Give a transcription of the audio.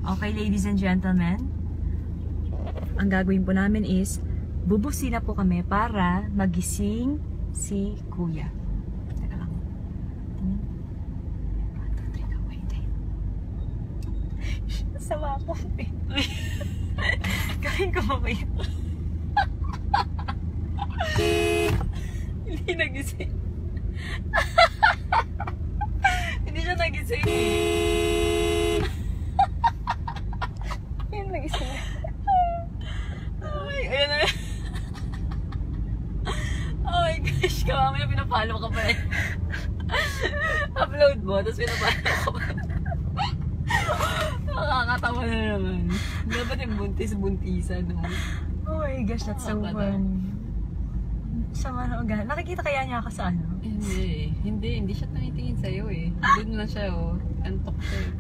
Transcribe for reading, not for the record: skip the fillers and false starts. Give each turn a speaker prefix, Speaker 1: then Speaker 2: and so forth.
Speaker 1: Okay, ladies and gentlemen, ang gagawin po namin is bubusina po kami para magising si Kuya. Teka lang. 1, 2, 3, go, wait. Sama po. Kain ko pa ba yun? Hindi nagising. Hindi siya nagising. Hindi nagising. Ay, ayun na. Oh my gosh, kamamaya pinapalo ka pa eh. Upload mo, tapos pinapalo ka pa. Nakakatawa na naman. Dapat yung buntis-buntisan. Oh my gosh, that's so fun. Sama na ugat. Nakikita kaya niya ako sa ano?
Speaker 2: Hindi siya tanitingin sa'yo eh. Doon lang siya oh. Antok siya eh.